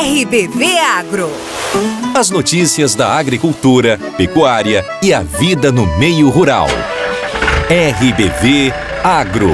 RBV Agro. As notícias da agricultura, pecuária e a vida no meio rural. RBV Agro.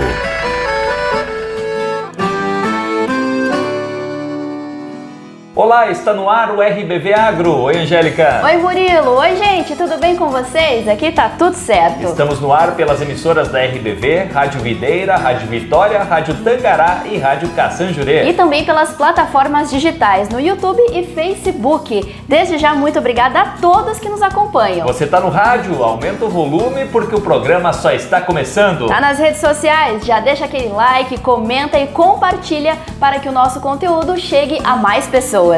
Olá, está no ar o RBV Agro. Oi, Angélica. Oi, Murilo. Oi, gente. Tudo bem com vocês? Aqui tá tudo certo. Estamos no ar pelas emissoras da RBV, Rádio Videira, Rádio Vitória, Rádio Tangará e Rádio Caçanjurê. E também pelas plataformas digitais no YouTube e Facebook. Desde já, muito obrigada a todos que nos acompanham. Você tá no rádio? Aumenta o volume porque o programa só está começando. Tá nas redes sociais? Já deixa aquele like, comenta e compartilha para que o nosso conteúdo chegue a mais pessoas.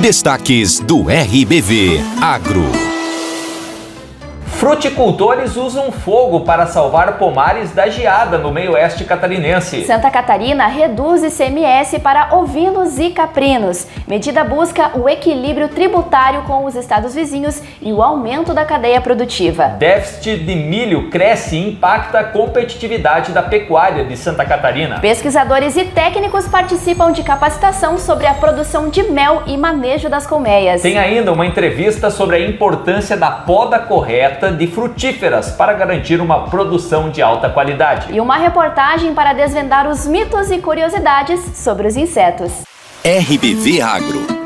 Destaques do RBV Agro. Fruticultores usam fogo para salvar pomares da geada no meio-oeste catarinense. Santa Catarina reduz ICMS para ovinos e caprinos. Medida busca o equilíbrio tributário com os estados vizinhos e o aumento da cadeia produtiva. Déficit de milho cresce e impacta a competitividade da pecuária de Santa Catarina. Pesquisadores e técnicos participam de capacitação sobre a produção de mel e manejo das colmeias. Tem ainda uma entrevista sobre a importância da poda correta de frutíferas para garantir uma produção de alta qualidade. E uma reportagem para desvendar os mitos e curiosidades sobre os insetos. RBV Agro.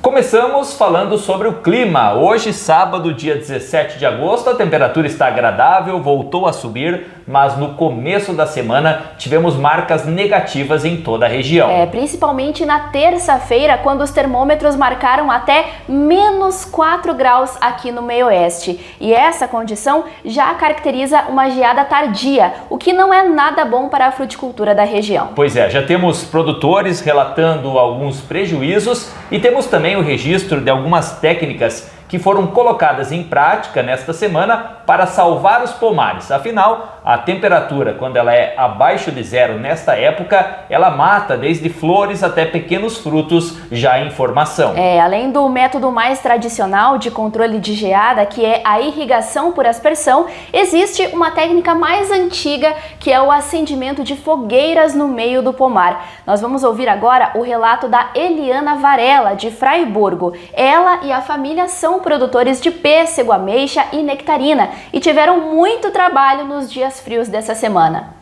Começamos falando sobre o clima. Hoje, sábado, dia 17 de agosto, a temperatura está agradável, voltou a subir, mas no começo da semana tivemos marcas negativas em toda a região. Principalmente na terça-feira, quando os termômetros marcaram até menos 4 graus aqui no meio-oeste. E essa condição já caracteriza uma geada tardia, o que não é nada bom para a fruticultura da região. Pois é, já temos produtores relatando alguns prejuízos e temos também o registro de algumas técnicas que foram colocadas em prática nesta semana para salvar os pomares. Afinal, a temperatura, quando ela é abaixo de zero nesta época, ela mata desde flores até pequenos frutos já em formação. Além do método mais tradicional de controle de geada, que é a irrigação por aspersão, existe uma técnica mais antiga, que é o acendimento de fogueiras no meio do pomar. Nós vamos ouvir agora o relato da Eliana Varela, de Fraiburgo. Ela e a família são produtores de pêssego, ameixa e nectarina e tiveram muito trabalho nos dias frios dessa semana.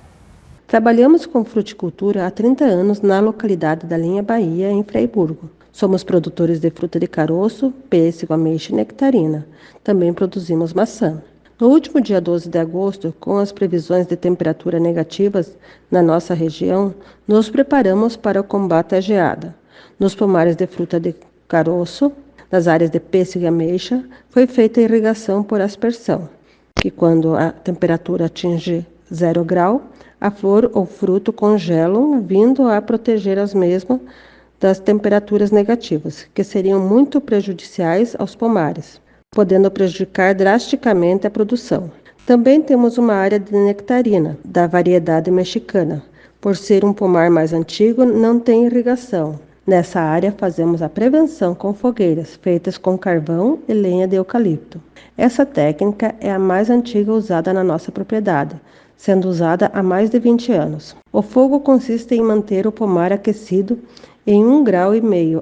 Trabalhamos com fruticultura há 30 anos na localidade da Linha Bahia, em Fraiburgo. Somos produtores de fruta de caroço, pêssego, ameixa e nectarina. Também produzimos maçã. No último dia 12 de agosto, com as previsões de temperatura negativas na nossa região, nos preparamos para o combate à geada. Nos pomares de fruta de caroço, nas áreas de pêssego e ameixa, foi feita a irrigação por aspersão, que quando a temperatura atinge 0 grau, a flor ou fruto congelam, vindo a proteger as mesmas das temperaturas negativas, que seriam muito prejudiciais aos pomares, podendo prejudicar drasticamente a produção. Também temos uma área de nectarina, da variedade mexicana. Por ser um pomar mais antigo, não tem irrigação. Nessa área, fazemos a prevenção com fogueiras, feitas com carvão e lenha de eucalipto. Essa técnica é a mais antiga usada na nossa propriedade, sendo usada há mais de 20 anos. O fogo consiste em manter o pomar aquecido em 1,5 grau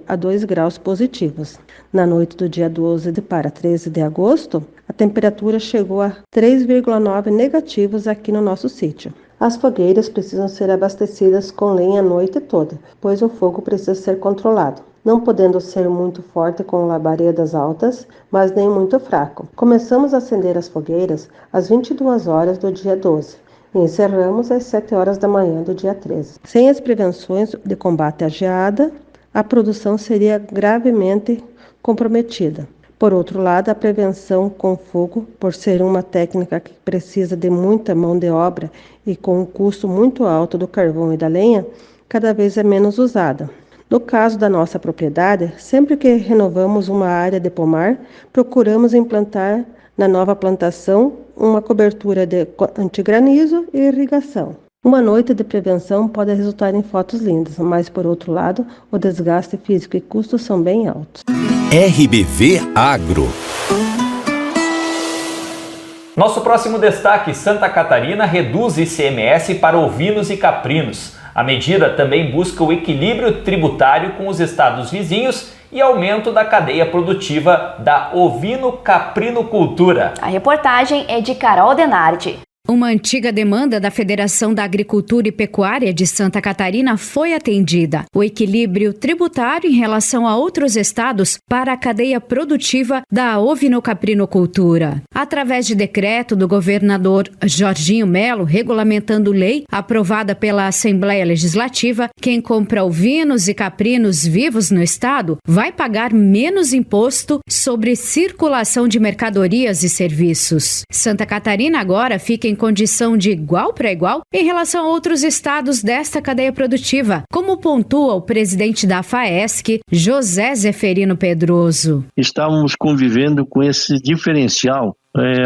a 2 graus positivos. Na noite do dia 12 para 13 de agosto, a temperatura chegou a 3,9 negativos aqui no nosso sítio. As fogueiras precisam ser abastecidas com lenha a noite toda, pois o fogo precisa ser controlado, não podendo ser muito forte com labaredas altas, mas nem muito fraco. Começamos a acender as fogueiras às 22 horas do dia 12 e encerramos às 7 horas da manhã do dia 13. Sem as prevenções de combate à geada, a produção seria gravemente comprometida. Por outro lado, a prevenção com fogo, por ser uma técnica que precisa de muita mão de obra e com um custo muito alto do carvão e da lenha, cada vez é menos usada. No caso da nossa propriedade, sempre que renovamos uma área de pomar, procuramos implantar na nova plantação uma cobertura de antigranizo e irrigação. Uma noite de prevenção pode resultar em fotos lindas, mas, por outro lado, o desgaste físico e custos são bem altos. RBV Agro. Nosso próximo destaque: Santa Catarina reduz ICMS para ovinos e caprinos. A medida também busca o equilíbrio tributário com os estados vizinhos e aumento da cadeia produtiva da ovino-caprinocultura. A reportagem é de Carol Denardi. Uma antiga demanda da Federação da Agricultura e Pecuária de Santa Catarina foi atendida. O equilíbrio tributário em relação a outros estados para a cadeia produtiva da ovinocaprinocultura. Através de decreto do governador Jorginho Melo, regulamentando lei aprovada pela Assembleia Legislativa, quem compra ovinos e caprinos vivos no estado vai pagar menos imposto sobre circulação de mercadorias e serviços. Santa Catarina agora fica em condição de igual para igual em relação a outros estados desta cadeia produtiva, como pontua o presidente da FAESC, José Zeferino Pedroso. Estávamos convivendo com esse diferencial.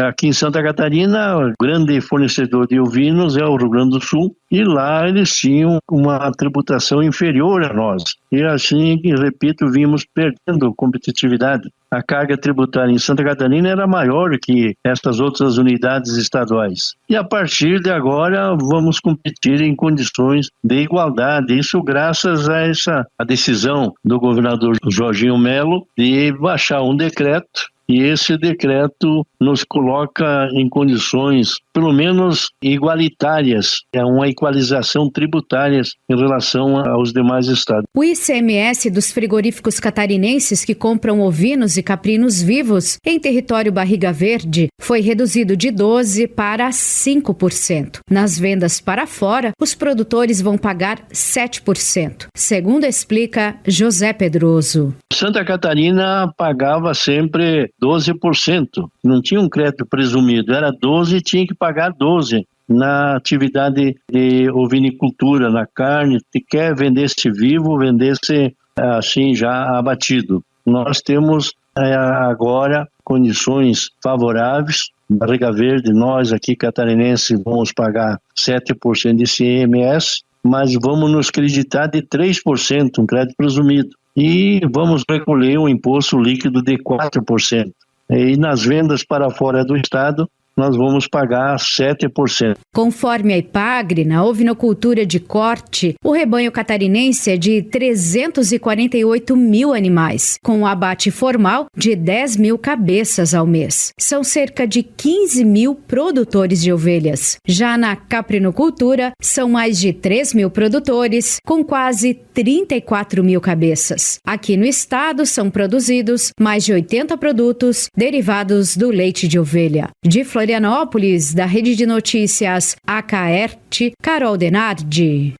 Aqui em Santa Catarina, o grande fornecedor de ovinos é o Rio Grande do Sul, e lá eles tinham uma tributação inferior a nós. E assim, repito, vimos perdendo competitividade. A carga tributária em Santa Catarina era maior que essas outras unidades estaduais. E a partir de agora, vamos competir em condições de igualdade. Isso graças a decisão do governador Jorginho Melo de baixar um decreto. E esse decreto nos coloca em condições, pelo menos, igualitárias. É uma equalização tributária em relação aos demais estados. O ICMS dos frigoríficos catarinenses que compram ovinos e caprinos vivos em território Barriga Verde foi reduzido de 12% para 5%. Nas vendas para fora, os produtores vão pagar 7%, segundo explica José Pedroso. Santa Catarina pagava sempre 12%. Não tinha um crédito presumido, era 12% e tinha que pagar 12%. Na atividade de ovinicultura, na carne, se quer vender-se vivo, vender-se assim já abatido. Nós temos agora condições favoráveis. Barriga Verde, nós aqui catarinenses vamos pagar 7% de ICMS, mas vamos nos creditar de 3%, um crédito presumido. E vamos recolher um imposto líquido de 4%. E nas vendas para fora do estado, nós vamos pagar 7%. Conforme a IPAGRE, na ovinocultura de corte, o rebanho catarinense é de 348 mil animais, com um abate formal de 10 mil cabeças ao mês. São cerca de 15 mil produtores de ovelhas. Já na caprinocultura, são mais de 3 mil produtores, com quase 34 mil cabeças. Aqui no estado são produzidos mais de 80 produtos derivados do leite de ovelha. De Florianópolis, da Rede de Notícias AKERT, Carol Denardi.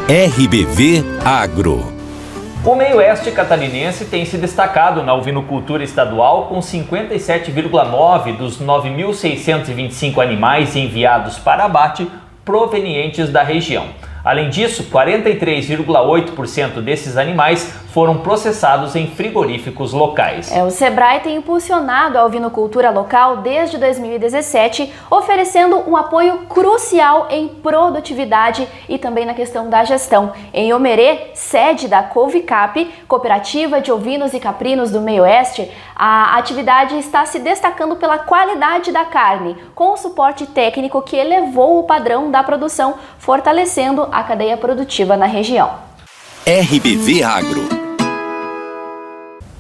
RBV Agro. O meio-oeste catarinense tem se destacado na ovinocultura estadual, com 57,9% dos 9.625 animais enviados para abate provenientes da região. Além disso, 43,8% desses animais foram processados em frigoríficos locais. O Sebrae tem impulsionado a ovinocultura local desde 2017, oferecendo um apoio crucial em produtividade e também na questão da gestão. Em Omerê, sede da Covicap, cooperativa de ovinos e caprinos do meio-oeste, a atividade está se destacando pela qualidade da carne, com o suporte técnico que elevou o padrão da produção, fortalecendo a cadeia produtiva na região. RBV Agro.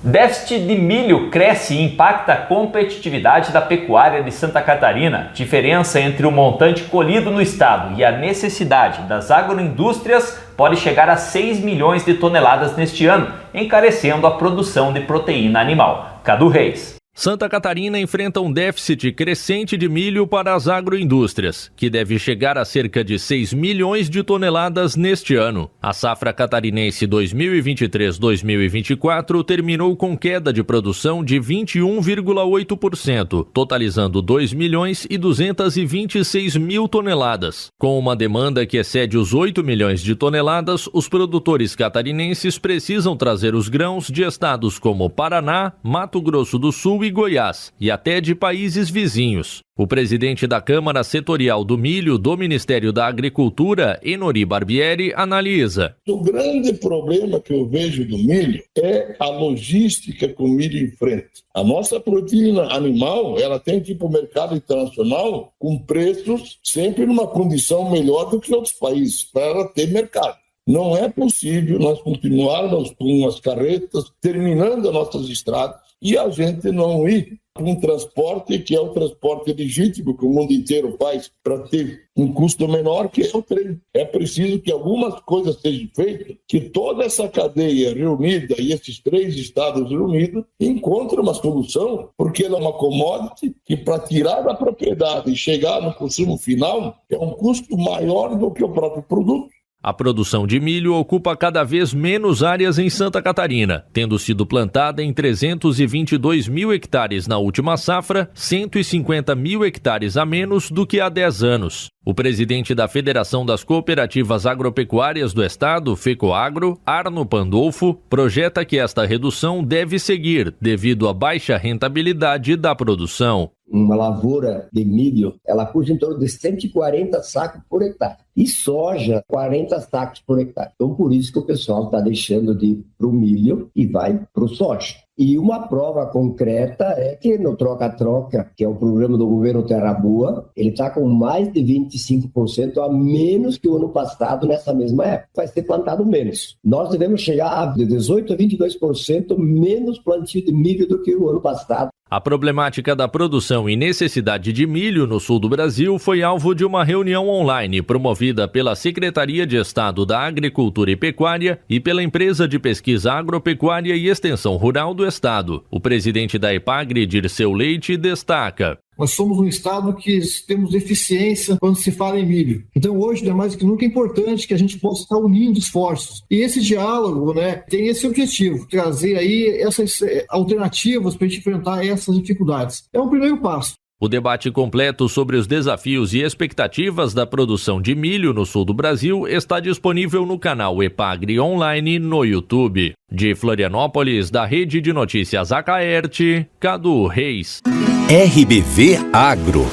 Déficit de milho cresce e impacta a competitividade da pecuária de Santa Catarina. Diferença entre o montante colhido no estado e a necessidade das agroindústrias pode chegar a 6 milhões de toneladas neste ano, encarecendo a produção de proteína animal. Cadu Reis. Santa Catarina enfrenta um déficit crescente de milho para as agroindústrias, que deve chegar a cerca de 6 milhões de toneladas neste ano. A safra catarinense 2023-2024 terminou com queda de produção de 21,8%, totalizando 2 milhões e 226 mil toneladas. Com uma demanda que excede os 8 milhões de toneladas, os produtores catarinenses precisam trazer os grãos de estados como Paraná, Mato Grosso do Sul Sul e Goiás, e até de países vizinhos. O presidente da Câmara Setorial do Milho do Ministério da Agricultura, Enori Barbieri, analisa. O grande problema que eu vejo do milho é a logística que o milho enfrenta. A nossa proteína animal, ela tem que ir para o mercado internacional com preços sempre numa condição melhor do que outros países, para ela ter mercado. Não é possível nós continuarmos com as carretas terminando as nossas estradas e a gente não ir para um transporte que é o transporte legítimo que o mundo inteiro faz para ter um custo menor, que é o trem. É preciso que algumas coisas sejam feitas, que toda essa cadeia reunida e esses 3 estados reunidos encontrem uma solução, porque ela é uma commodity que para tirar da propriedade e chegar no consumo final é um custo maior do que o próprio produto. A produção de milho ocupa cada vez menos áreas em Santa Catarina, tendo sido plantada em 322 mil hectares na última safra, 150 mil hectares a menos do que há 10 anos. O presidente da Federação das Cooperativas Agropecuárias do Estado, FECOAGRO, Arno Pandolfo, projeta que esta redução deve seguir devido à baixa rentabilidade da produção. Uma lavoura de milho, ela custa em torno de 140 sacos por hectare. E soja, 40 sacos por hectare. Então, por isso que o pessoal está deixando de ir para o milho e vai para o soja. E uma prova concreta é que no Troca-Troca, que é o programa do governo Terra Boa, ele está com mais de 25% a menos que o ano passado nessa mesma época. Vai ser plantado menos. Nós devemos chegar a de 18% a 22% menos plantio de milho do que o ano passado. A problemática da produção e necessidade de milho no sul do Brasil foi alvo de uma reunião online promovida pela Secretaria de Estado da Agricultura e Pecuária e pela Empresa de Pesquisa Agropecuária e Extensão Rural do Estado. O presidente da EPAGRE, Dirceu Leite, destaca. Nós somos um estado que temos deficiência quando se fala em milho. Então hoje, mais do que nunca, é importante que a gente possa estar unindo esforços. E esse diálogo, tem esse objetivo, trazer aí essas alternativas para a gente enfrentar essas dificuldades. É um primeiro passo. O debate completo sobre os desafios e expectativas da produção de milho no sul do Brasil está disponível no canal EPAGRE Online no YouTube. De Florianópolis, da Rede de Notícias Acaerte, Cadu Reis. RBV Agro.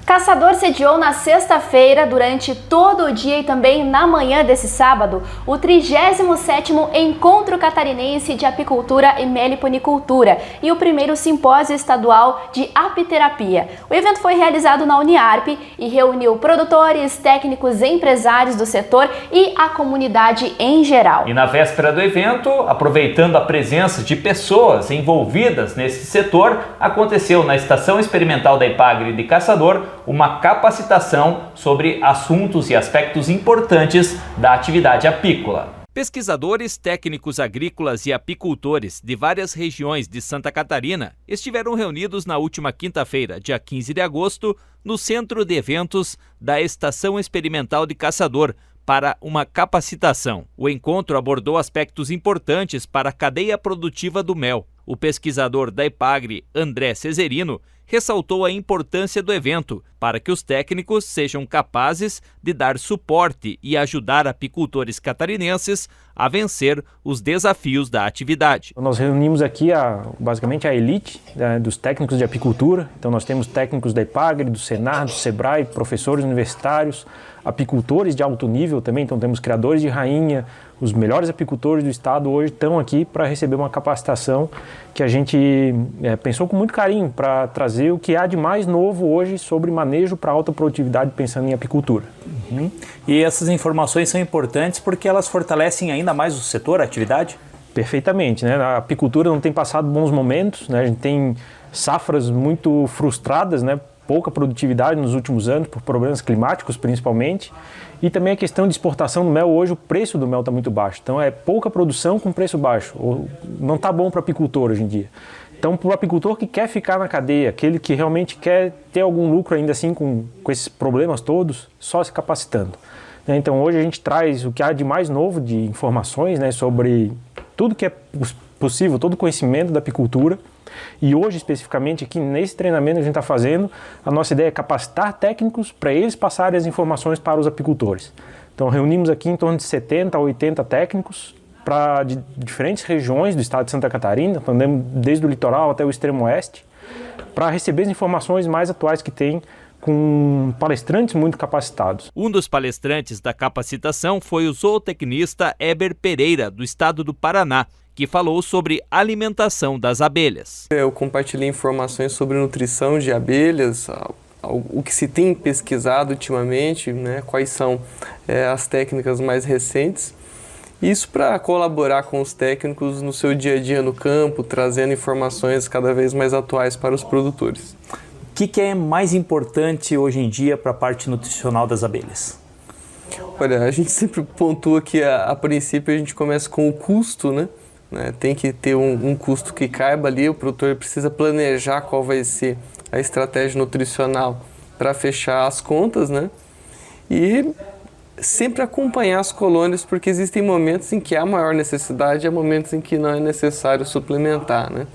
Caçador sediou na sexta-feira, durante todo o dia e também na manhã desse sábado, o 37º Encontro Catarinense de Apicultura e Meliponicultura e o primeiro simpósio estadual de apiterapia. O evento foi realizado na Uniarp e reuniu produtores, técnicos, empresários do setor e a comunidade em geral. E na véspera do evento, aproveitando a presença de pessoas envolvidas nesse setor, aconteceu na Estação Experimental da EPAGRE de Caçador uma capacitação sobre assuntos e aspectos importantes da atividade apícola. Pesquisadores, técnicos agrícolas e apicultores de várias regiões de Santa Catarina estiveram reunidos na última quinta-feira, dia 15 de agosto, no Centro de Eventos da Estação Experimental de Caçador, para uma capacitação. O encontro abordou aspectos importantes para a cadeia produtiva do mel. O pesquisador da EPAGRE, André Cesarino, ressaltou a importância do evento para que os técnicos sejam capazes de dar suporte e ajudar apicultores catarinenses a vencer os desafios da atividade. Nós reunimos aqui basicamente a elite dos técnicos de apicultura. Então nós temos técnicos da EPAGRE, do Senar, do Sebrae, professores universitários, apicultores de alto nível também. Então temos criadores de rainha, os melhores apicultores do estado hoje estão aqui para receber uma capacitação que a gente pensou com muito carinho para trazer o que há de mais novo hoje sobre manejo para alta produtividade pensando em apicultura. E essas informações são importantes porque elas fortalecem ainda mais o setor, a atividade? Perfeitamente, né? A apicultura não tem passado bons momentos, né? A gente tem safras muito frustradas, né? Pouca produtividade nos últimos anos, por problemas climáticos principalmente, e também a questão de exportação do mel. Hoje o preço do mel está muito baixo, então é pouca produção com preço baixo, não está bom para o apicultor hoje em dia. Então, para o apicultor que quer ficar na cadeia, aquele que realmente quer ter algum lucro ainda assim com esses problemas todos, só se capacitando. Então hoje a gente traz o que há de mais novo de informações, né, sobre tudo que é possível, todo o conhecimento da apicultura. E hoje, especificamente, aqui nesse treinamento que a gente está fazendo, a nossa ideia é capacitar técnicos para eles passarem as informações para os apicultores. Então, reunimos aqui em torno de 70 a 80 técnicos para diferentes regiões do estado de Santa Catarina, desde o litoral até o extremo oeste, para receber as informações mais atuais que tem com palestrantes muito capacitados. Um dos palestrantes da capacitação foi o zootecnista Heber Pereira, do estado do Paraná, que falou sobre alimentação das abelhas. Eu compartilhei informações sobre nutrição de abelhas, o que se tem pesquisado ultimamente, né, quais são as técnicas mais recentes. Isso para colaborar com os técnicos no seu dia a dia no campo, trazendo informações cada vez mais atuais para os produtores. O que é mais importante hoje em dia para a parte nutricional das abelhas? Olha, a gente sempre pontua que a princípio a gente começa com o custo, né? Tem que ter um custo que caiba ali, o produtor precisa planejar qual vai ser a estratégia nutricional para fechar as contas, né? E sempre acompanhar as colônias, porque existem momentos em que há maior necessidade e há momentos em que não é necessário suplementar, né?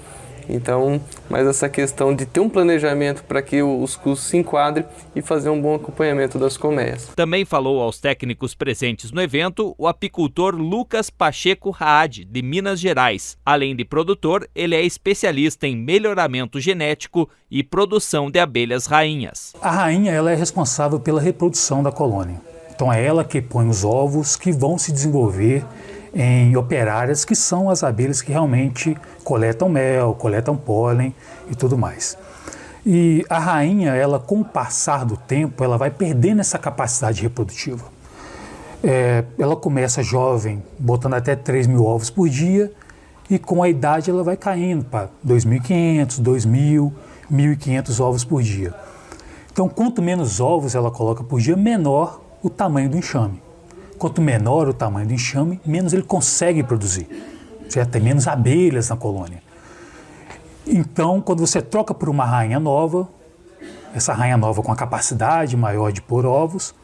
Então, mas essa questão de ter um planejamento para que os custos se enquadrem e fazer um bom acompanhamento das colmeias. Também falou aos técnicos presentes no evento o apicultor Lucas Pacheco Raad, de Minas Gerais. Além de produtor, ele é especialista em melhoramento genético e produção de abelhas rainhas. A rainha ela é responsável pela reprodução da colônia. Então é ela que põe os ovos que vão se desenvolver em operárias, que são as abelhas que realmente coletam mel, coletam pólen e tudo mais. E a rainha, ela com o passar do tempo, ela vai perdendo essa capacidade reprodutiva. Ela começa jovem, botando até 3.000 ovos por dia, e com a idade ela vai caindo para 2.500, 2.000, 1.500 ovos por dia. Então, quanto menos ovos ela coloca por dia, menor o tamanho do enxame. Quanto menor o tamanho do enxame, menos ele consegue produzir. Certo? Tem menos abelhas na colônia. Então, quando você troca por uma rainha nova, essa rainha nova com a capacidade maior de pôr ovos,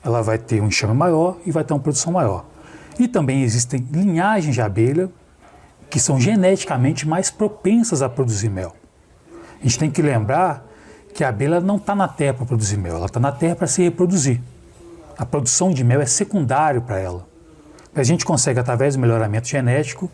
ela vai ter um enxame maior e vai ter uma produção maior. E também existem linhagens de abelha que são geneticamente mais propensas a produzir mel. A gente tem que lembrar que a abelha não está na terra para produzir mel, ela está na terra para se reproduzir. A produção de mel é secundário para ela. A gente consegue, através do melhoramento genético,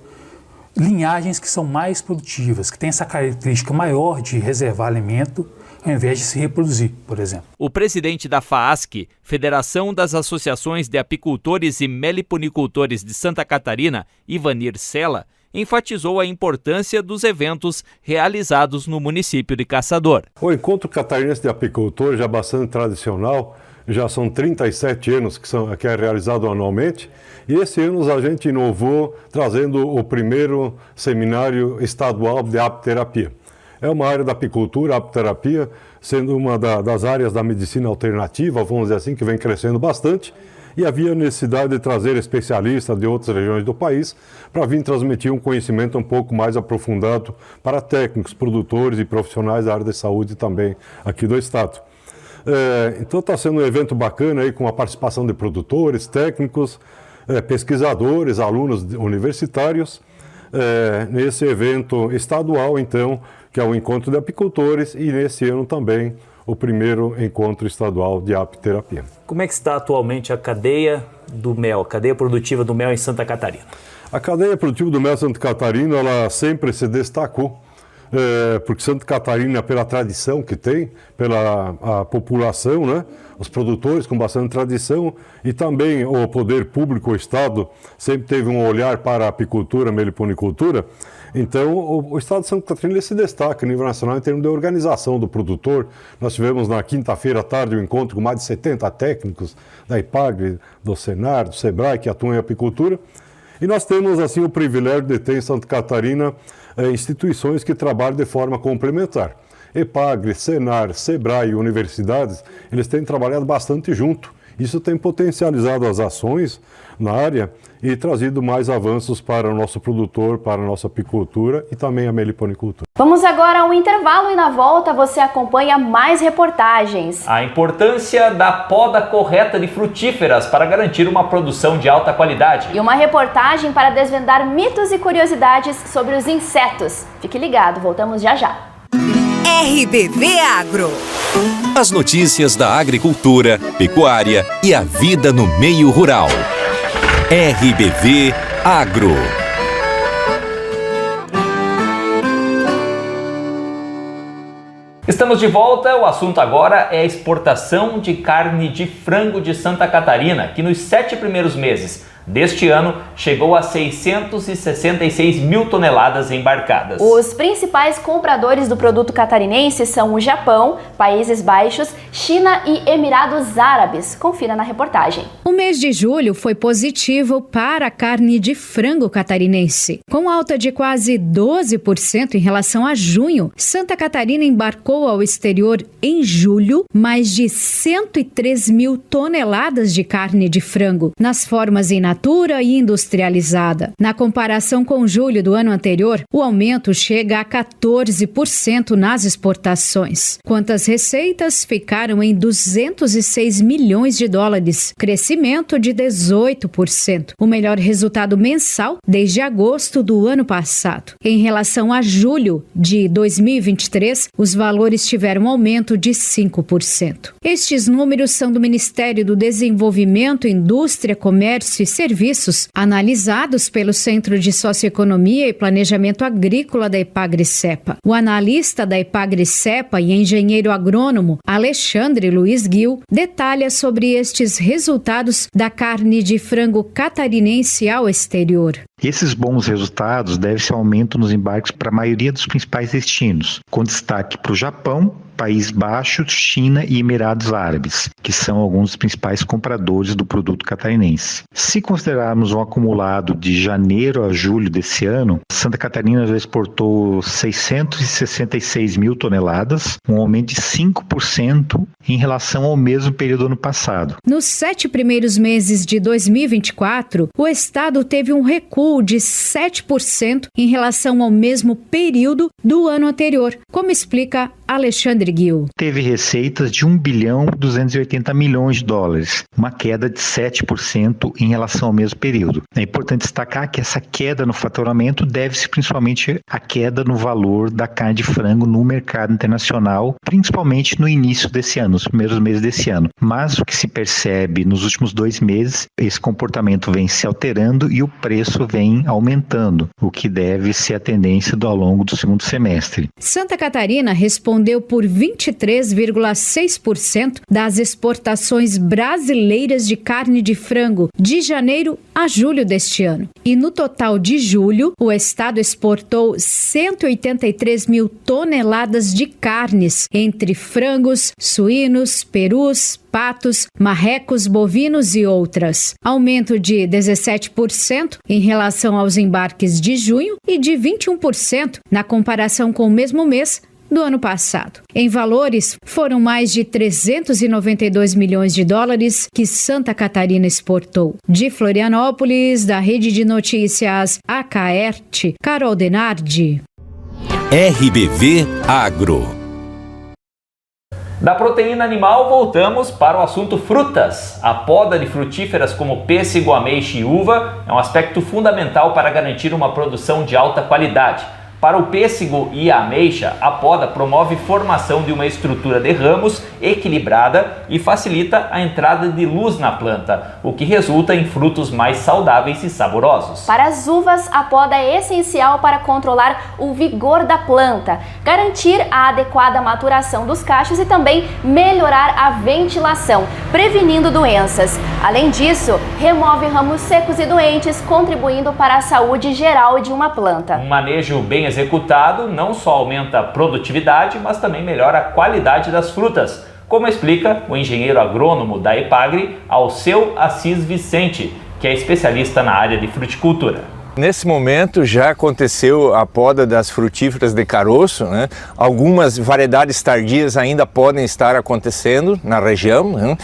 linhagens que são mais produtivas, que têm essa característica maior de reservar alimento, ao invés de se reproduzir, por exemplo. O presidente da FAASC, Federação das Associações de Apicultores e Meliponicultores de Santa Catarina, Ivanir Sela, enfatizou a importância dos eventos realizados no município de Caçador. O Encontro Catarinense de Apicultores já é bastante tradicional, já são 37 anos que é realizado anualmente, e esse ano a gente inovou trazendo o primeiro seminário estadual de apiterapia. É uma área da apicultura, a apiterapia, sendo uma das áreas da medicina alternativa, vamos dizer assim, que vem crescendo bastante, e havia necessidade de trazer especialistas de outras regiões do país para vir transmitir um conhecimento um pouco mais aprofundado para técnicos, produtores e profissionais da área de saúde também aqui do estado. Então está sendo um evento bacana aí com a participação de produtores, técnicos, pesquisadores, alunos universitários, nesse evento estadual então, que é o Encontro de Apicultores, e nesse ano também o primeiro Encontro Estadual de Apiterapia. Como é que está atualmente a cadeia do mel, a cadeia produtiva do mel em Santa Catarina? A cadeia produtiva do mel em Santa Catarina, ela sempre se destacou, porque Santa Catarina, pela tradição que tem, pela a população, né, os produtores com bastante tradição, e também o poder público, o Estado, sempre teve um olhar para a apicultura, a meliponicultura. Então, o Estado de Santa Catarina ele se destaca a nível nacional em termos de organização do produtor. Nós tivemos na quinta-feira à tarde um encontro com mais de 70 técnicos da IPAGRE, do Senar, do SEBRAE, que atuam em apicultura. E nós temos, assim, o privilégio de ter em Santa Catarina instituições que trabalham de forma complementar. IPAGRE, Senar, SEBRAE e universidades, eles têm trabalhado bastante junto. Isso tem potencializado as ações na área e trazido mais avanços para o nosso produtor, para a nossa apicultura e também a meliponicultura. Vamos agora ao intervalo e na volta você acompanha mais reportagens. A importância da poda correta de frutíferas para garantir uma produção de alta qualidade. E uma reportagem para desvendar mitos e curiosidades sobre os insetos. Fique ligado, voltamos já já. RBV Agro. As notícias da agricultura, pecuária e a vida no meio rural. RBV Agro. Estamos de volta, o assunto agora é a exportação de carne de frango de Santa Catarina, que nos 7 primeiros meses deste ano chegou a 666 mil toneladas embarcadas. Os principais compradores do produto catarinense são o Japão, Países Baixos, China e Emirados Árabes. Confira na reportagem. O mês de julho foi positivo para a carne de frango catarinense. Com alta de quase 12% em relação a junho, Santa Catarina embarcou ao exterior em julho mais de 103 mil toneladas de carne de frango, nas formas in natura e industrializada. Na comparação com julho do ano anterior, o aumento chega a 14% nas exportações. Quantas receitas ficaram em 206 milhões de dólares, crescimento de 18%, o melhor resultado mensal desde agosto do ano passado. Em relação a julho de 2023, os valores tiveram um aumento de 5%. Estes números são do Ministério do Desenvolvimento, Indústria, Comércio e Serviços, analisados pelo Centro de Socioeconomia e Planejamento Agrícola da Epagri-Cepa. O analista da Epagri-Cepa e engenheiro agrônomo Alexandre Luiz Gil detalha sobre estes resultados da carne de frango catarinense ao exterior. Esses bons resultados devem-se ao aumento nos embarques para a maioria dos principais destinos, com destaque para o Japão, Países Baixos, China e Emirados Árabes, que são alguns dos principais compradores do produto catarinense. Se considerarmos um acumulado de janeiro a julho desse ano, Santa Catarina já exportou 666 mil toneladas, um aumento de 5% em relação ao mesmo período do ano passado. Nos 7 primeiros meses de 2024, o estado teve um recuo de 7% em relação ao mesmo período do ano anterior, como explica Alexandre Gil. Teve receitas de 1 bilhão 280 milhões de dólares, uma queda de 7% em relação ao mesmo período. É importante destacar que essa queda no faturamento deve-se principalmente à queda no valor da carne de frango no mercado internacional, principalmente no início desse ano, nos primeiros meses desse ano. Mas o que se percebe nos últimos 2 meses, esse comportamento vem se alterando e o preço vem aumentando, o que deve ser a tendência ao longo do segundo semestre. Santa Catarina respondeu por 23,6% das exportações brasileiras de carne de frango de janeiro a julho deste ano. E no total de julho, o estado exportou 183 mil toneladas de carnes, entre frangos, suínos, perus, patos, marrecos, bovinos e outras. Aumento de 17% em relação aos embarques de junho e de 21% na comparação com o mesmo mês do ano passado. Em valores, foram mais de 392 milhões de dólares que Santa Catarina exportou. De Florianópolis, da Rede de Notícias Acaerte, Carol Denardi. RBV Agro. Da proteína animal, voltamos para o assunto frutas. A poda de frutíferas como pêssego, ameixa e uva é um aspecto fundamental para garantir uma produção de alta qualidade. Para o pêssego e a ameixa, a poda promove formação de uma estrutura de ramos equilibrada e facilita a entrada de luz na planta, o que resulta em frutos mais saudáveis e saborosos. Para as uvas, a poda é essencial para controlar o vigor da planta, garantir a adequada maturação dos cachos e também melhorar a ventilação, prevenindo doenças. Além disso, remove ramos secos e doentes, contribuindo para a saúde geral de uma planta. Um manejo bem executado não só aumenta a produtividade, mas também melhora a qualidade das frutas, como explica o engenheiro agrônomo da Epagri, Alceu Assis Vicente, que é especialista na área de fruticultura. Nesse momento já aconteceu a poda das frutíferas de caroço, né? Algumas variedades tardias ainda podem estar acontecendo na região, né?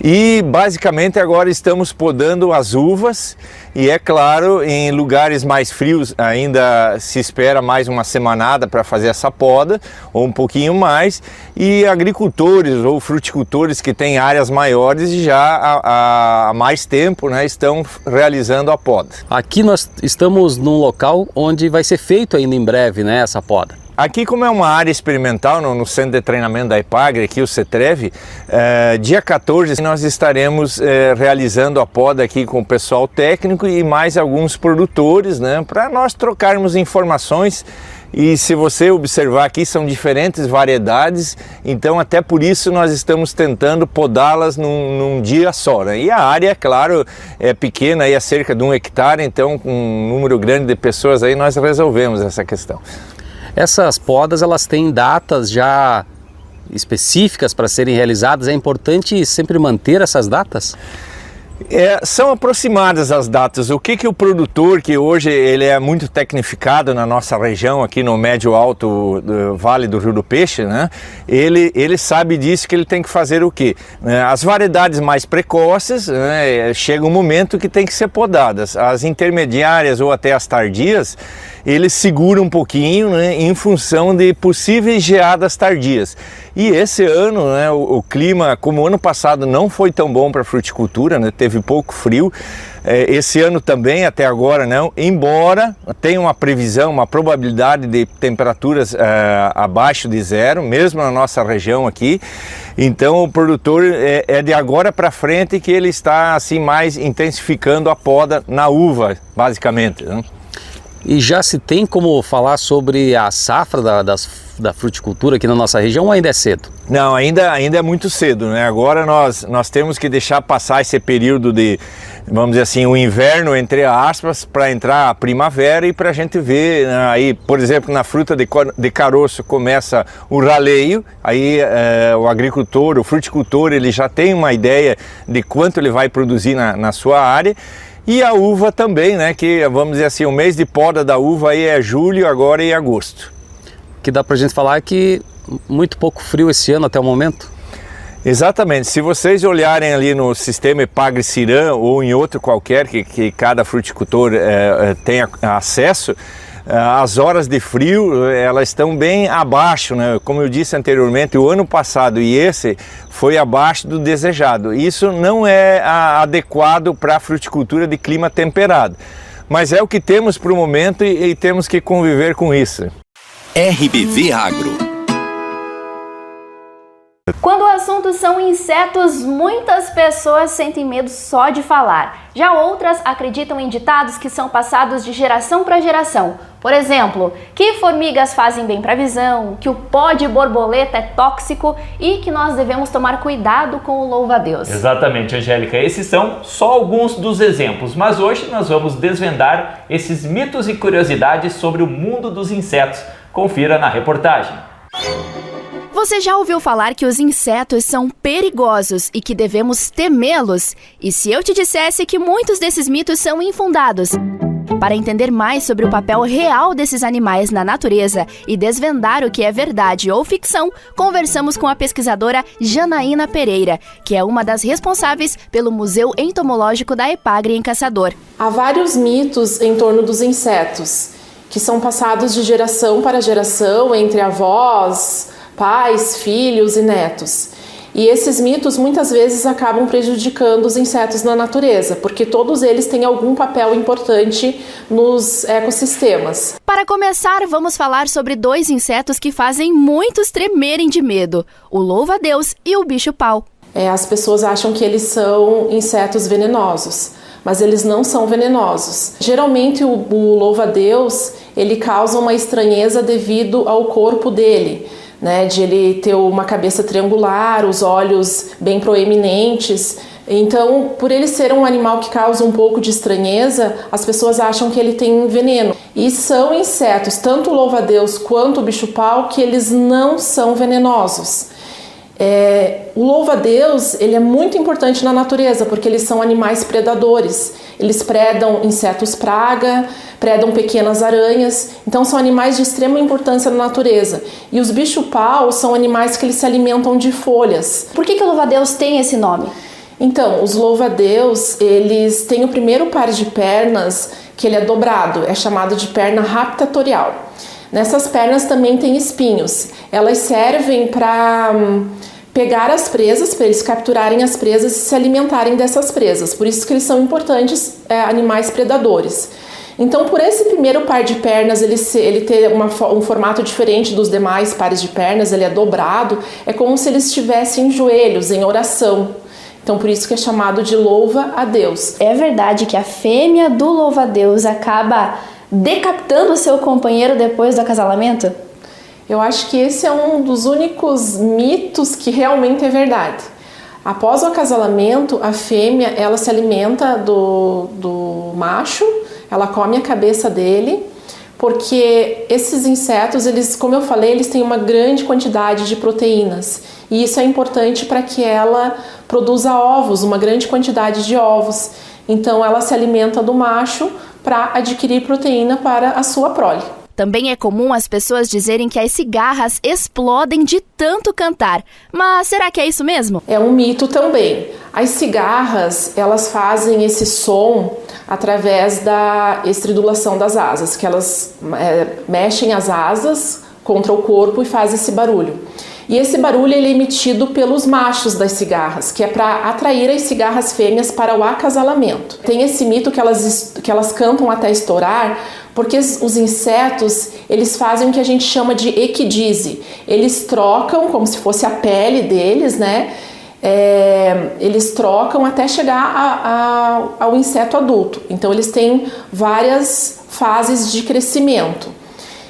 E basicamente agora estamos podando as uvas e é claro, em lugares mais frios ainda se espera mais uma semanada para fazer essa poda ou um pouquinho mais, e agricultores ou fruticultores que têm áreas maiores já há mais tempo, né, estão realizando a poda. Aqui nós estamos num local onde vai ser feito ainda em breve, né, essa poda. Aqui, como é uma área experimental no centro de treinamento da EPAGRE, aqui o CETREV, dia 14 nós estaremos realizando a poda aqui com o pessoal técnico e mais alguns produtores, né, para nós trocarmos informações. E se você observar aqui, são diferentes variedades, então até por isso nós estamos tentando podá-las num dia só, né? E a área, claro, é pequena, aí é cerca de 1 hectare, então com um número grande de pessoas aí nós resolvemos essa questão. Essas podas, elas têm datas já específicas para serem realizadas, é importante sempre manter essas datas? São aproximadas as datas. O que o produtor, que hoje ele é muito tecnificado na nossa região, aqui no médio alto do Vale do Rio do Peixe, né? Ele sabe disso, que ele tem que fazer o quê? As variedades mais precoces, né, chega um momento que tem que ser podadas. As intermediárias ou até as tardias, ele segura um pouquinho, né, em função de possíveis geadas tardias. E esse ano, né, o clima, como o ano passado não foi tão bom para a fruticultura, né, teve pouco frio, esse ano também, até agora não, embora tenha uma previsão, uma probabilidade de temperaturas abaixo de zero, mesmo na nossa região aqui. Então o produtor é de agora para frente que ele está assim mais intensificando a poda na uva, basicamente, né? E já se tem como falar sobre a safra da fruticultura aqui na nossa região ou ainda é cedo? Não, ainda é muito cedo, né? Agora nós temos que deixar passar esse período de, vamos dizer assim, o inverno, entre aspas, para entrar a primavera e para a gente ver, né? Aí, por exemplo, na fruta de caroço começa o raleio, aí o agricultor, o fruticultor, ele já tem uma ideia de quanto ele vai produzir na sua área. E a uva também, né, que vamos dizer assim, o mês de poda da uva aí é julho agora e agosto. Que dá pra gente falar que muito pouco frio esse ano até o momento? Exatamente, se vocês olharem ali no sistema EPAGRE-CIRAM ou em outro qualquer que cada fruticultor tenha acesso, as horas de frio, elas estão bem abaixo, né? Como eu disse anteriormente, o ano passado e esse foi abaixo do desejado. Isso não é adequado para a fruticultura de clima temperado, mas é o que temos para o momento e temos que conviver com isso. RBV Agro. Quando o assunto são insetos, muitas pessoas sentem medo só de falar. Já outras acreditam em ditados que são passados de geração para geração. Por exemplo, que formigas fazem bem para a visão, que o pó de borboleta é tóxico e que nós devemos tomar cuidado com o louva-a-Deus. Exatamente, Angélica. Esses são só alguns dos exemplos, mas hoje nós vamos desvendar esses mitos e curiosidades sobre o mundo dos insetos. Confira na reportagem. Você já ouviu falar que os insetos são perigosos e que devemos temê-los? E se eu te dissesse que muitos desses mitos são infundados? Para entender mais sobre o papel real desses animais na natureza e desvendar o que é verdade ou ficção, conversamos com a pesquisadora Janaína Pereira, que é uma das responsáveis pelo Museu Entomológico da EPAGRE em Caçador. Há vários mitos em torno dos insetos, que são passados de geração para geração entre avós, pais, filhos e netos. E esses mitos muitas vezes acabam prejudicando os insetos na natureza, porque todos eles têm algum papel importante nos ecossistemas. Para começar, vamos falar sobre dois insetos que fazem muitos tremerem de medo: o louva-a-Deus e o bicho-pau. As pessoas acham que eles são insetos venenosos, mas eles não são venenosos. Geralmente o louva-a-Deus, ele causa uma estranheza devido ao corpo dele, né, de ele ter uma cabeça triangular, os olhos bem proeminentes. Então, por ele ser um animal que causa um pouco de estranheza, as pessoas acham que ele tem veneno. E são insetos, tanto o louva-a-Deus quanto o bicho-pau, que eles não são venenosos. O louva-a-Deus, ele é muito importante na natureza, porque eles são animais predadores. Eles predam insetos praga, predam pequenas aranhas, então são animais de extrema importância na natureza. E os bicho-pau são animais que eles se alimentam de folhas. Por que o louva-a-Deus tem esse nome? Então, os louva-a-Deus, eles têm o primeiro par de pernas que ele é dobrado, é chamado de perna raptatorial. Nessas pernas também tem espinhos. Elas servem para pegar as presas, para eles capturarem as presas e se alimentarem dessas presas. Por isso que eles são importantes animais predadores. Então, por esse primeiro par de pernas, ele ter um formato diferente dos demais pares de pernas, ele é dobrado, é como se eles estivessem em joelhos, em oração. Então, por isso que é chamado de louva-a-Deus. É verdade que a fêmea do louva-a-Deus acaba decapitando o seu companheiro depois do acasalamento? Eu acho que esse é um dos únicos mitos que realmente é verdade. Após o acasalamento, a fêmea ela se alimenta do macho, ela come a cabeça dele, porque esses insetos, eles, como eu falei, eles têm uma grande quantidade de proteínas e isso é importante para que ela produza ovos, uma grande quantidade de ovos. Então ela se alimenta do macho para adquirir proteína para a sua prole. Também é comum as pessoas dizerem que as cigarras explodem de tanto cantar. Mas será que é isso mesmo? É um mito também. As cigarras, elas fazem esse som através da estridulação das asas, que elas mexem as asas contra o corpo e fazem esse barulho. E esse barulho ele é emitido pelos machos das cigarras, que é para atrair as cigarras fêmeas para o acasalamento. Tem esse mito que elas cantam até estourar, porque os insetos, eles fazem o que a gente chama de equidise. Eles trocam, como se fosse a pele deles, né? Eles trocam até chegar ao inseto adulto. Então eles têm várias fases de crescimento.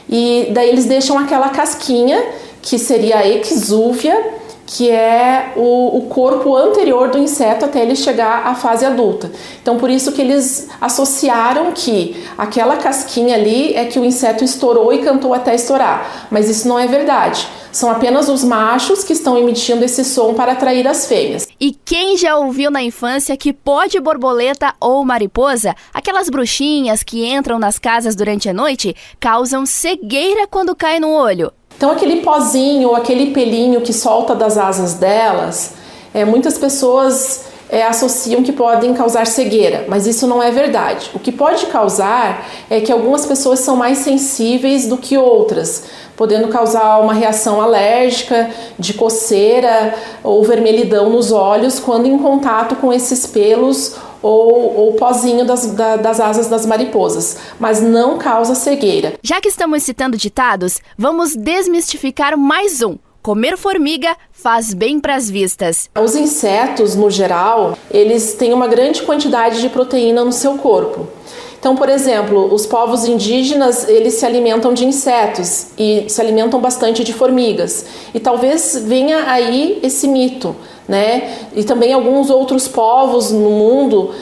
E daí eles deixam aquela casquinha, que seria a exúvia, que é o corpo anterior do inseto até ele chegar à fase adulta. Então, por isso que eles associaram que aquela casquinha ali é que o inseto estourou e cantou até estourar. Mas isso não é verdade. São apenas os machos que estão emitindo esse som para atrair as fêmeas. E quem já ouviu na infância que pó de borboleta ou mariposa, aquelas bruxinhas que entram nas casas durante a noite, causam cegueira quando cai no olho? Então aquele pozinho ou aquele pelinho que solta das asas delas, muitas pessoas associam que podem causar cegueira, mas isso não é verdade. O que pode causar é que algumas pessoas são mais sensíveis do que outras, podendo causar uma reação alérgica, de coceira ou vermelhidão nos olhos quando em contato com esses pelos ou pozinho das asas das mariposas, mas não causa cegueira. Já que estamos citando ditados, vamos desmistificar mais um. Comer formiga faz bem para as vistas. Os insetos, no geral, eles têm uma grande quantidade de proteína no seu corpo. Então, por exemplo, os povos indígenas, eles se alimentam de insetos e se alimentam bastante de formigas. E talvez venha aí esse mito, né? E também alguns outros povos no mundo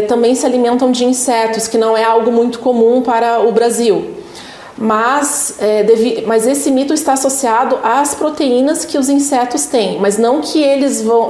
também se alimentam de insetos, que não é algo muito comum para o Brasil. Mas esse mito está associado às proteínas que os insetos têm, mas não que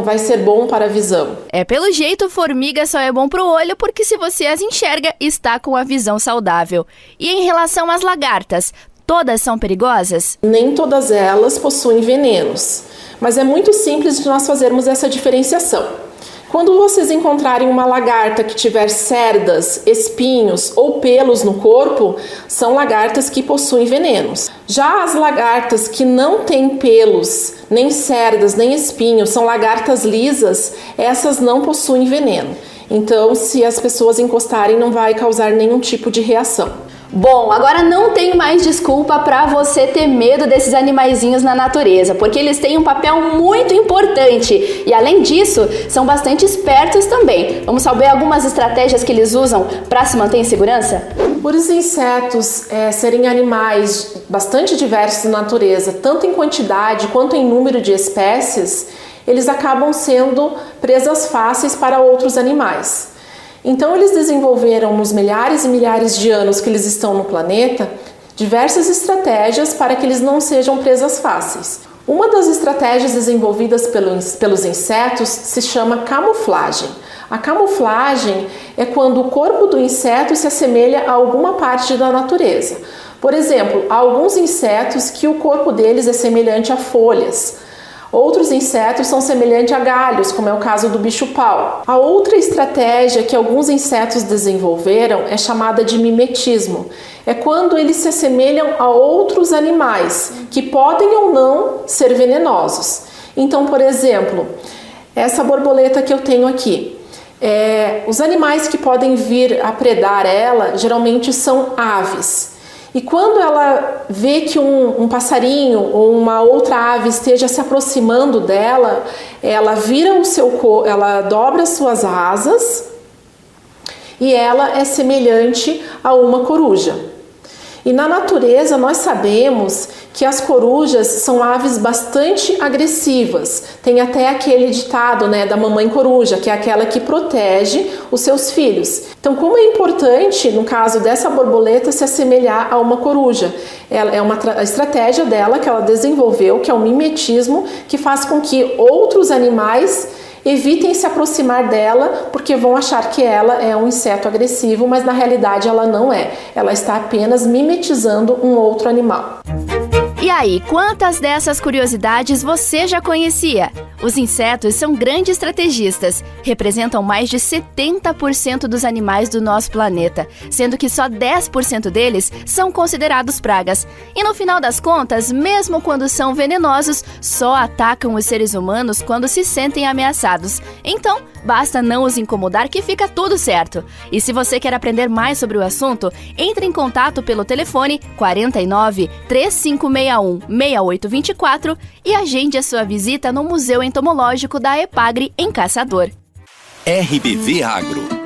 vai ser bom para a visão. Pelo jeito, formiga só é bom para o olho porque se você as enxerga, está com a visão saudável. E em relação às lagartas, todas são perigosas? Nem todas elas possuem venenos, mas é muito simples de nós fazermos essa diferenciação. Quando vocês encontrarem uma lagarta que tiver cerdas, espinhos ou pelos no corpo, são lagartas que possuem venenos. Já as lagartas que não têm pelos, nem cerdas, nem espinhos, são lagartas lisas, essas não possuem veneno. Então, se as pessoas encostarem, não vai causar nenhum tipo de reação. Bom, agora não tem mais desculpa para você ter medo desses animaizinhos na natureza, porque eles têm um papel muito importante e, além disso, são bastante espertos também. Vamos saber algumas estratégias que eles usam para se manter em segurança? Por os insetos serem animais bastante diversos na natureza, tanto em quantidade quanto em número de espécies, eles acabam sendo presas fáceis para outros animais. Então eles desenvolveram nos milhares e milhares de anos que eles estão no planeta diversas estratégias para que eles não sejam presas fáceis. Uma das estratégias desenvolvidas pelos insetos se chama camuflagem. A camuflagem é quando o corpo do inseto se assemelha a alguma parte da natureza. Por exemplo, há alguns insetos que o corpo deles é semelhante a folhas. Outros insetos são semelhantes a galhos, como é o caso do bicho-pau. A outra estratégia que alguns insetos desenvolveram é chamada de mimetismo. É quando eles se assemelham a outros animais, que podem ou não ser venenosos. Então, por exemplo, essa borboleta que eu tenho aqui, Os animais que podem vir a predar ela geralmente são aves. E quando ela vê que um passarinho ou uma outra ave esteja se aproximando dela, ela vira ela dobra as suas asas e ela é semelhante a uma coruja. E na natureza nós sabemos que as corujas são aves bastante agressivas. Tem até aquele ditado, né, da mamãe coruja, que é aquela que protege os seus filhos. Então, como é importante, no caso dessa borboleta, se assemelhar a uma coruja? É uma estratégia dela que ela desenvolveu, que é o mimetismo, que faz com que outros animais evitem se aproximar dela, porque vão achar que ela é um inseto agressivo, mas na realidade ela não é. Ela está apenas mimetizando um outro animal. E aí, quantas dessas curiosidades você já conhecia? Os insetos são grandes estrategistas, representam mais de 70% dos animais do nosso planeta, sendo que só 10% deles são considerados pragas. E no final das contas, mesmo quando são venenosos, só atacam os seres humanos quando se sentem ameaçados. Então, basta não os incomodar que fica tudo certo. E se você quer aprender mais sobre o assunto, entre em contato pelo telefone 49 3561 6824 e agende a sua visita no Museu Entomológico da EPAGRE em Caçador. RBV Agro.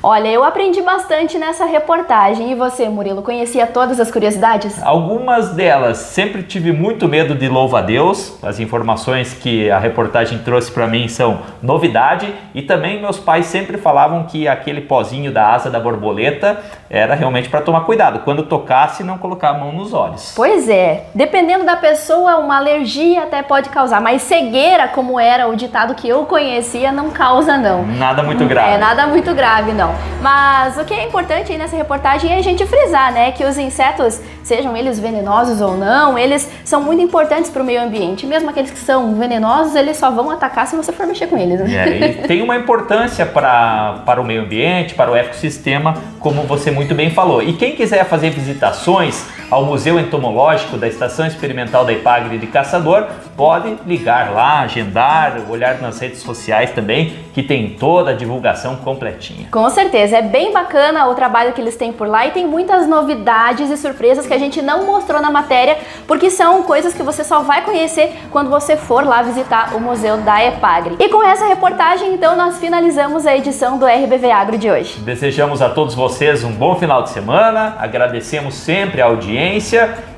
Olha, eu aprendi bastante nessa reportagem. E você, Murilo, conhecia todas as curiosidades? Algumas delas. Sempre tive muito medo de louva-a-Deus. As informações que a reportagem trouxe para mim são novidade. E também meus pais sempre falavam que aquele pozinho da asa da borboleta era realmente para tomar cuidado. Quando tocasse, não colocar a mão nos olhos. Pois é. Dependendo da pessoa, uma alergia até pode causar. Mas cegueira, como era o ditado que eu conhecia, não causa não. Nada muito grave. Nada muito grave, não. Mas o que é importante aí nessa reportagem é a gente frisar, né, que os insetos, sejam eles venenosos ou não, eles são muito importantes para o meio ambiente. Mesmo aqueles que são venenosos, eles só vão atacar se você for mexer com eles, né? E tem uma importância para o meio ambiente, para o ecossistema, como você muito bem falou. E quem quiser fazer visitações ao Museu Entomológico da Estação Experimental da EPAGRE de Caçador, pode ligar lá, agendar, olhar nas redes sociais também, que tem toda a divulgação completinha. Com certeza, é bem bacana o trabalho que eles têm por lá e tem muitas novidades e surpresas que a gente não mostrou na matéria, porque são coisas que você só vai conhecer quando você for lá visitar o Museu da EPAGRE. E com essa reportagem, então, nós finalizamos a edição do RBV Agro de hoje. Desejamos a todos vocês um bom final de semana, agradecemos sempre a audiência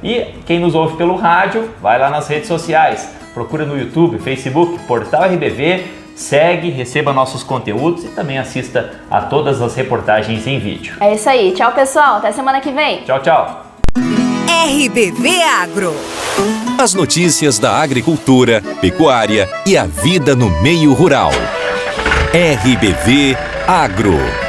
e quem nos ouve pelo rádio, vai lá nas redes sociais, procura no YouTube, Facebook, Portal RBV, segue, receba nossos conteúdos e também assista a todas as reportagens em vídeo. É isso aí, tchau pessoal, até semana que vem. Tchau, tchau. RBV Agro. As notícias da agricultura, pecuária e a vida no meio rural. RBV Agro.